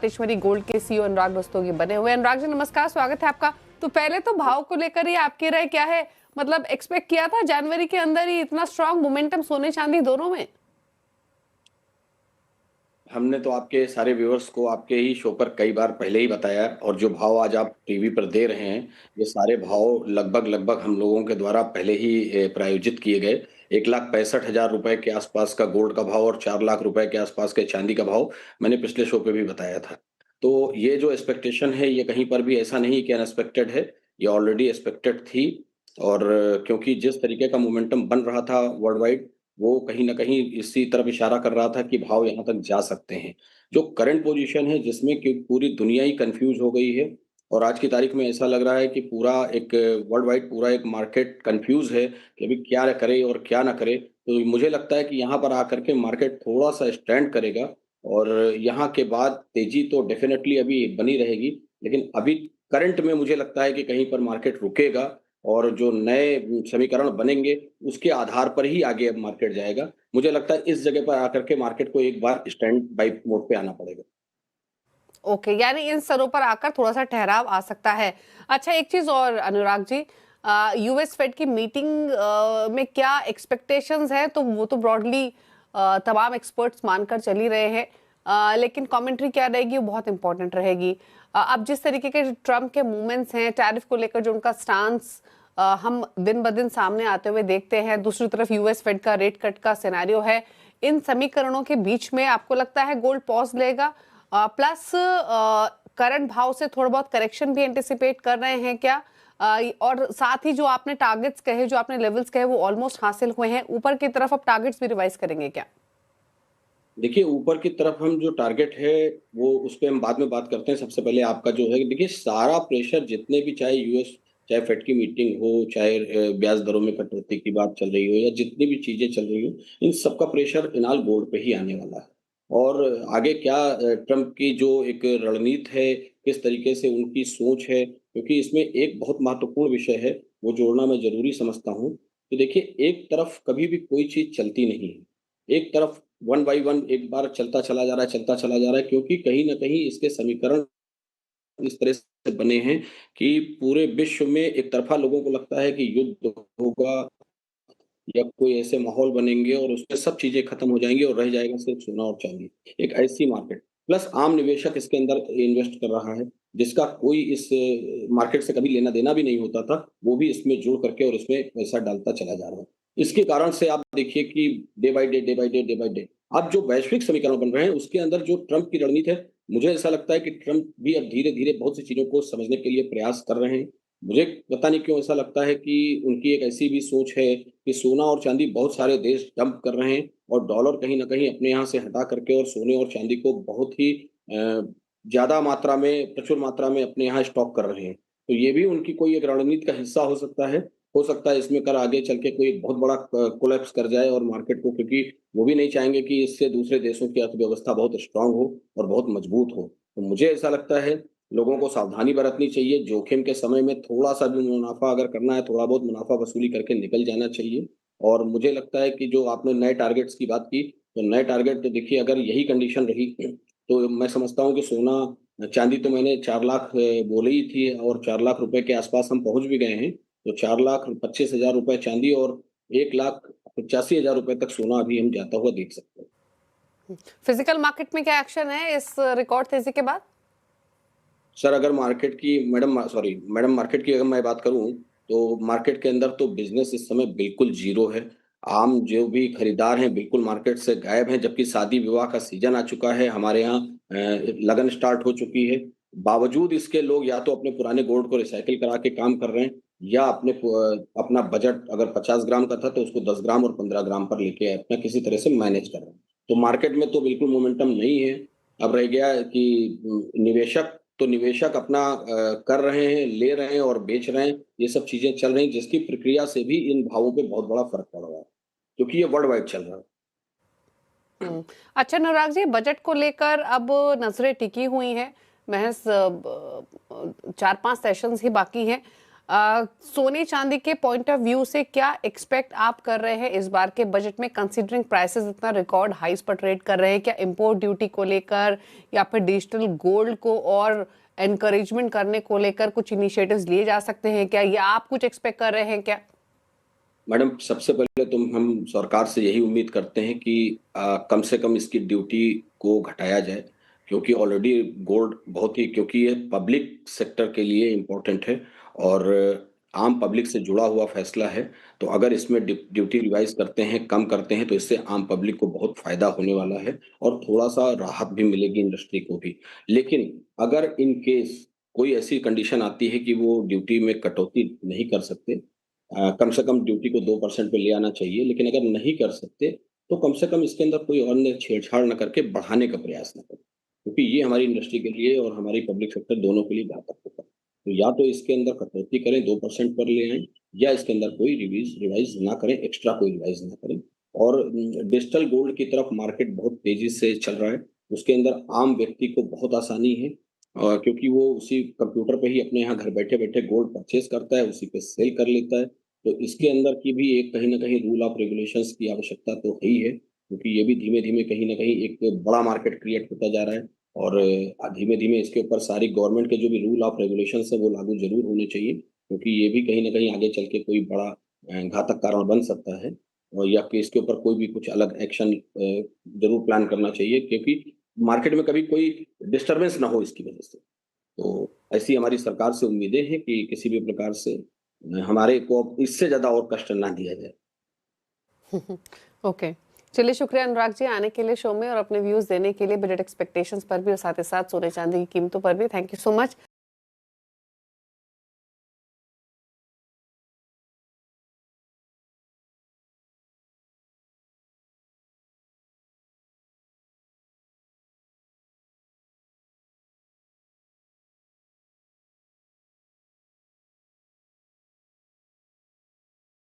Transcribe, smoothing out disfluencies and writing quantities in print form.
Pateshwari gold के CEO अनुराग रस्तोगी बने हुए। अनुराग जी नमस्कार, स्वागत है आपका। तो पहले तो भाव को लेकर ही आपकी राय क्या है? मतलब एक्सपेक्ट किया था जनवरी के अंदर ही इतना स्ट्रांग मोमेंटम सोने चांदी दोनों में? हमने तो आपके सारे व्यूअर्स को आपके ही शो पर कई बार पहले ही बताया और जो भाव आज आप टीवी पर दे रहे हैं, ये सारे भाव लगभग हम लोगों के द्वारा पहले ही प्रायोजित किए गए। 1,65,000 रुपए के आसपास का गोल्ड का भाव और 4 लाख रुपए के आसपास के चांदी का भाव मैंने पिछले शो पे भी बताया था। तो ये जो एक्सपेक्टेशन है, ये कहीं पर भी ऐसा नहीं कि अनएक्सपेक्टेड है, ये ऑलरेडी एक्सपेक्टेड थी। और क्योंकि जिस तरीके का मोमेंटम बन रहा था वर्ल्ड वाइड, वो कहीं न कहीं इसी तरफ इशारा कर रहा था कि भाव यहाँ तक जा सकते हैं। जो करंट पोज़ीशन है जिसमें कि पूरी दुनिया ही कन्फ्यूज़ हो गई है और आज की तारीख में ऐसा लग रहा है कि पूरा एक वर्ल्ड वाइड पूरा एक मार्केट कन्फ्यूज़ है कि अभी क्या करे और क्या ना करे। तो मुझे लगता है कि यहाँ पर आकर के मार्केट थोड़ा-सा स्टैंड करेगा और यहाँ के बाद तेज़ी तो डेफ़िनेटली अभी बनी रहेगी। लेकिन अभी करंट में मुझे लगता है कि कहीं पर मार्केट रुकेगा और जो नए समीकरण बनेंगे, उसके आधार पर ही आगे अब मार्केट जाएगा। मुझे लगता है इस जगह पर आकर के मार्केट को एक बार स्टैंड बाय मोड पे आना पड़ेगा। ओके, यानी इन स्तरों पर आकर थोड़ा सा ठहराव आ सकता है। अच्छा, एक चीज और अनुराग जी, यूएस फेड की मीटिंग में क्या एक्सपेक्टेशंस है? तो वो तो ब्रॉडली तमाम एक्सपर्ट्स मानकर चल ही रहे हैं, लेकिन कमेंट्री क्या रहेगी वो बहुत इंपॉर्टेंट रहेगी। अब जिस तरीके के ट्रम्प के मूवमेंट्स हैं, टैरिफ को लेकर जो उनका स्टांस हम दिन ब दिन सामने आते हुए देखते हैं, दूसरी तरफ यूएस फेड का रेट कट का सिनेरियो है, इन समीकरणों के बीच में आपको लगता है गोल्ड पॉज लेगा? प्लस करंट भाव से थोड़ा बहुत करेक्शन भी एंटिसिपेट कर रहे हैं क्या? और साथ ही जो आपने टारगेट्स कहे, जो आपने लेवल्स कहे, वो ऑलमोस्ट हासिल हुए हैं, ऊपर की तरफ अब टारगेट्स भी रिवाइज करेंगे क्या? देखिए, ऊपर की तरफ हम जो टारगेट है, वो उस पे हम बाद में बात करते हैं। सबसे पहले आपका जो है देखिए सारा प्रेशर जितने भी चाहे यूएस चाहे फेड की मीटिंग हो, चाहे ब्याज दरों में कटौती की बात चल रही हो या जितनी भी चीज़ें चल रही हो, इन सबका प्रेशर फिलहाल गोल्ड पे ही आने वाला है। और आगे क्या ट्रम्प की जो एक रणनीति है, किस तरीके से उनकी सोच है, क्योंकि इसमें एक बहुत महत्वपूर्ण विषय है, वो जोड़ना मैं ज़रूरी समझता हूँ कि देखिए एक तरफ कभी भी कोई चीज़ चलती नहीं है। एक तरफ वन बाय वन एक बार चलता चला जा रहा है, चलता चला जा रहा है क्योंकि कहीं न कहीं इसके समीकरण इस तरह से बने हैं कि पूरे विश्व में एक तरफ़ा लोगों को लगता है कि युद्ध होगा या कोई ऐसे माहौल बनेंगे और उसमें सब चीज़ें खत्म हो जाएँगी और रह जाएगा सिर्फ़ सोना और चांदी। एक ऐसी मार्केट प्लस आम निवेशक इसके अंदर इन्वेस्ट कर रहा है, जिसका कोई इस मार्केट से कभी लेना-देना भी नहीं होता था, वो भी इसमें जुड़ करके और इसमें पैसा डालता चला जा रहा है। इसके कारण से आप देखिए कि day by day, day by day, day by day अब जो वैश्विक समीकरण बन रहे हैं, उसके अंदर जो ट्रम्प की रणनीति है, मुझे ऐसा लगता है कि ट्रम्प भी अब धीरे-धीरे बहुत सी चीज़ों को समझने के लिए प्रयास कर रहे हैं। मुझे पता नहीं क्यों ऐसा लगता है कि उनकी एक ऐसी भी सोच है कि सोना और चांदी बहुत सारे देश डंप कर रहे हैं और डॉलर कहीं न कहीं अपने यहाँ से हटा करके और सोने और चांदी को बहुत ही ज़्यादा मात्रा में, प्रचुर मात्रा में अपने यहाँ स्टॉक कर रहे हैं। तो ये भी उनकी कोई एक रणनीति का हिस्सा हो सकता है। हो सकता है इसमें कर आगे चल के कोई एक बहुत बड़ा कोलैप्स कर जाए और मार्केट को क्योंकि वो भी नहीं चाहेंगे कि इससे दूसरे देशों की अर्थव्यवस्था बहुत स्ट्रॉन्ग हो और बहुत मजबूत हो। तो मुझे ऐसा लगता है लोगों को सावधानी बरतनी चाहिए, जोखिम के समय में थोड़ा-सा भी मुनाफ़ा अगर करना है, थोड़ा बहुत मुनाफ़ा वसूली करके निकल जाना चाहिए। और मुझे लगता है कि जो आपने नए टारगेट्स की बात की, तो नए टारगेट तो देखिए अगर यही कंडीशन रही, तो मैं समझता हूँ कि सोना चांदी तो मैंने 4 लाख बोले ही थी और 4 लाख रुपए के आस-पास हम पहुँच भी गए हैं। तो 4,25,000 रुपए चांदी और 1,85,000 रुपए तक सोना अभी हम जाता हुआ देख सकते हैं। फिजिकल मार्केट में क्या एक्शन है इस रिकॉर्ड तेजी के बाद? सर अगर मार्केट की मैडम मार्केट की अगर मैं बात करूँ, तो मार्केट के अंदर तो बिज़नेस इस समय बिल्कुल ज़ीरो है। आम जो भी खरीदार हैं बिल्कुल मार्केट से गायब हैं, जबकि शादी-विवाह का सीज़न आ चुका है, हमारे यहाँ लगन स्टार्ट हो चुकी है। बावजूद इसके लोग या तो अपने पुराने गोल्ड को रिसाइकिल करा के काम कर रहे हैं या अपना बजट अगर 50 ग्राम का था तो उसको 10 ग्राम और 15 ग्राम पर लेके अपना किसी तरह से मैनेज कर रहे हैं। तो मार्केट में तो बिल्कुल मोमेंटम नहीं है। अब रह गया है कि निवेशक अपना कर रहे हैं, ले रहे हैं और बेच रहे हैं। ये सब चीज़ें चल रही हैं जिसकी प्रक्रिया से भी इन भावों पे बहुत बड़ा फ़र्क पड़ रहा है, क्योंकि ये वर्ल्ड वाइड चल रहा है। अच्छा अनुराग जी, बजट को लेकर अब नजरें टिकी हुई हैं, महज 4-5 सेशंस ही बाकी हैं। सोने चांदी के पॉइंट ऑफ व्यू से क्या एक्सपेक्ट आप कर रहे हैं इस बार के बजट में, कंसीडरिंग प्राइसेस इतना रिकॉर्ड हाइस पर ट्रेड कर रहे हैं? क्या इंपोर्ट ड्यूटी को लेकर या फिर डिजिटल गोल्ड को और एनकरेजमेंट करने को लेकर कुछ इनिशिएटिव्स लिए जा सकते हैं क्या, या आप कुछ एक्सपेक्ट कर रहे हैं क्या? मैडम, सबसे पहले तो हम सरकार से यही उम्मीद करते हैं कि कम से कम इसकी ड्यूटी को घटाया जाए, क्योंकि ऑलरेडी गोल्ड बहुत ही, क्योंकि ये पब्लिक सेक्टर के लिए इम्पोर्टेंट है और आम पब्लिक से जुड़ा हुआ फैसला है। तो अगर इसमें ड्यूटी रिवाइज करते हैं, कम करते हैं, तो इससे आम पब्लिक को बहुत फायदा होने वाला है और थोड़ा सा राहत भी मिलेगी इंडस्ट्री को भी। लेकिन अगर इन केस कोई ऐसी कंडीशन आती है कि वो ड्यूटी में कटौती नहीं कर सकते, कम से कम ड्यूटी को 2% पे ले आना चाहिए, लेकिन अगर नहीं कर सकते, तो कम से कम इसके अंदर कोई अन्य छेड़छाड़ ना करके बढ़ाने का प्रयास ना करें। क्योंकि ये हमारी इंडस्ट्री के लिए और हमारी पब्लिक सेक्टर दोनों के लिए घातक होगा। तो या तो इसके अंदर कटौती करें, 2% पर ले आएँ, या इसके अंदर कोई रिवाइज़ ना करें, एक्स्ट्रा कोई रिवाइज़ ना करें। और डिजिटल गोल्ड की तरफ मार्केट बहुत तेज़ी से चल रहा है। उसके अंदर आम व्यक्ति को बहुत आसानी है, क्योंकि वो उसी कंप्यूटर पे ही अपने यहाँ घर बैठे-बैठे गोल्ड परचेज़ करता है, उसी पे सेल कर लेता है। तो इसके अंदर की भी एक कहीं न कहीं रूल ऑफ रेगुलेशंस की आवश्यकता तो है ही है, क्योंकि ये भी धीमे-धीमे कहीं न कहीं एक बड़ा मार्केट क्रिएट होता जा रहा है और धीमे-धीमे इसके ऊपर सारी गवर्नमेंट के जो भी रूल ऑफ रेगुलेशंस है, वो लागू ज़रूर होने चाहिए, क्योंकि ये भी कहीं न कहीं आगे चल के कोई बड़ा घातक कारण बन सकता है। और या कि इसके ऊपर कोई भी कुछ अलग एक्शन ज़रूर प्लान करना चाहिए, क्योंकि मार्केट में कभी कोई डिस्टर्बेंस ना हो इसकी वजह से। तो ऐसी हमारी सरकार से उम्मीदें हैं कि किसी भी प्रकार से हमारे को अब इससे ज़्यादा और कष्ट ना दिया जाए। ओके, चलिए शुक्रिया अनुराग जी आने के लिए शो में और अपने व्यूज देने के लिए, बजट एक्सपेक्टेशंस पर भी और साथ ही साथ सोने चांदी की कीमतों पर भी। Thank you so much.